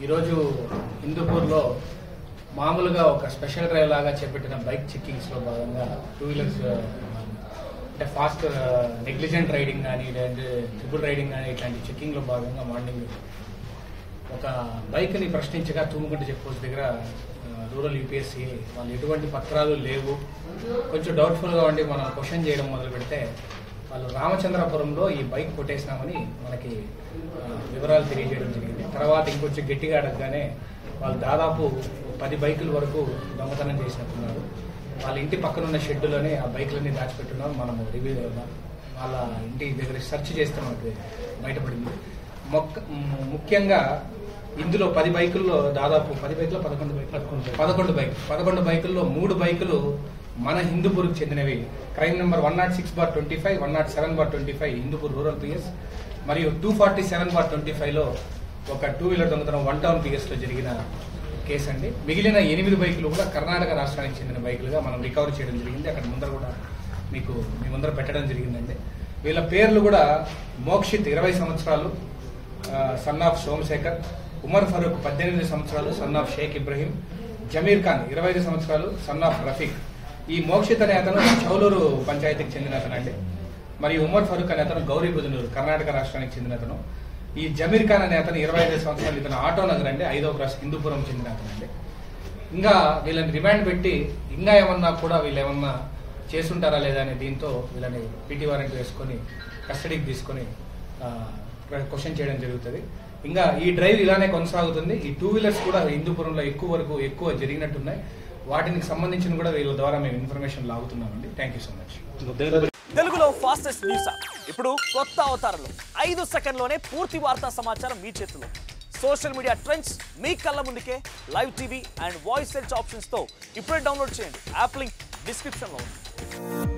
ఈరోజు హిందూపూర్లో మామూలుగా ఒక స్పెషల్ డ్రైవ్ లాగా చేపట్టిన బైక్ చెక్కింగ్స్లో భాగంగా 2 వీలర్స్ అంటే ఫాస్ట్ నెగ్లిజెంట్ రైడింగ్ కానీ లేదంటే ట్రిపుల్ రైడింగ్ కానీ ఇట్లాంటి చెక్కింగ్లో భాగంగా మార్నింగ్ ఒక బైక్ని ప్రశ్నించగా తూముకుంట చెక్ పోస్ట్ దగ్గర రూరల్ యూపీఎస్సీ వాళ్ళు ఎటువంటి పత్రాలు లేవు, కొంచెం డౌట్ఫుల్గా ఉండి మనం క్వశ్చన్ చేయడం మొదలు పెడితే వాళ్ళు రామచంద్రపురంలో ఈ బైక్ కొట్టేసినామని మనకి వివరాలు తెలియజేయడం జరిగింది. తర్వాత ఇంకొంచెం గట్టిగా అడగగానే వాళ్ళు దాదాపు 10 బైకుల వరకు దొంగతనం చేసినట్టున్నారు. వాళ్ళ ఇంటి పక్కనున్న షెడ్డులోనే ఆ బైకులన్నీ దాచిపెట్టున్నాం. మనము వాళ్ళ ఇంటి దగ్గర సెర్చ్ చేస్తే మనకు బయటపడింది. ముఖ్యంగా ఇందులో 10 బైకుల్లో దాదాపు 10 బైకుల్లో 11 బైకుల్లో 3 బైకులు మన హిందూపూర్కి చెందినవి. Crime number 106/25, 107/25 Hindupur rural PS మరియు 247/25లో ఒక 2 వీలర్ దొంగతనం 1 టౌన్ పిఎస్లో జరిగిన కేసు అండి. మిగిలిన 8 బైకులు కూడా కర్ణాటక రాష్ట్రానికి చెందిన బైకులుగా మనం రికవర్ చేయడం జరిగింది. అక్కడ ముందర కూడా మీ ముందర పెట్టడం జరిగిందండి. వీళ్ళ పేర్లు కూడా మోక్షిత్ 20 సంవత్సరాలు సన్ ఆఫ్ సోమశేఖర్, ఉమర్ ఫరూక్ 18 సంవత్సరాలు సన్ ఆఫ్ షేక్ ఇబ్రహీం, జమీర్ ఖాన్ 25 సంవత్సరాలు సన్ ఆఫ్ రఫీక్. ఈ మోక్షిత్ అనే అతను చౌలూరు పంచాయతీకి చెందిన అతను అండి. మరియు ఉమర్ ఫరూక్ అనే అతను గౌరీబుదనూరు కర్ణాటక రాష్ట్రానికి చెందిన అతను. ఈ జమీర్ ఖాన్ అనే అతను 25 సంవత్సరాలు, ఇతను ఆటో నగర్ అండి, 5వ క్రాస్ హిందూపురం చెందిన అతను అండి. ఇంకా వీళ్ళని రిమాండ్ పెట్టి ఇంకా ఏమన్నా కూడా వీళ్ళు ఏమన్నా చేసుంటారా లేదా అనే దీంతో వీళ్ళని పీటీ వారెంట్ వేసుకొని కస్టడీకి తీసుకొని క్వశ్చన్ చేయడం జరుగుతుంది. ఇంకా ఈ డ్రైవ్ ఇలానే కొనసాగుతుంది. ఈ 2 వీలర్స్ కూడా హిందూపురంలో ఎక్కువ జరిగినట్టున్నాయి. వాటికి సంబంధించిన కూడా వీళ్ళ ద్వారా మేము ఇన్ఫర్మేషన్ లాగుతున్నామండి. Thank you so much. తెలుగులో ఫాస్టెస్ట్ న్యూస్ ఇప్పుడు కొత్త అవతారంలో 5 సెకండ్లోనే పూర్తి వార్తా సమాచారం మీ చేతిలో. సోషల్ మీడియా ట్రెండ్స్ మీ కళ్ళ ముందుకే live TV and voice search options తో ఇప్పుడే డౌన్లోడ్ చేయండి. యాప్ లింక్ డిస్క్రిప్షన్ లో ఉంది.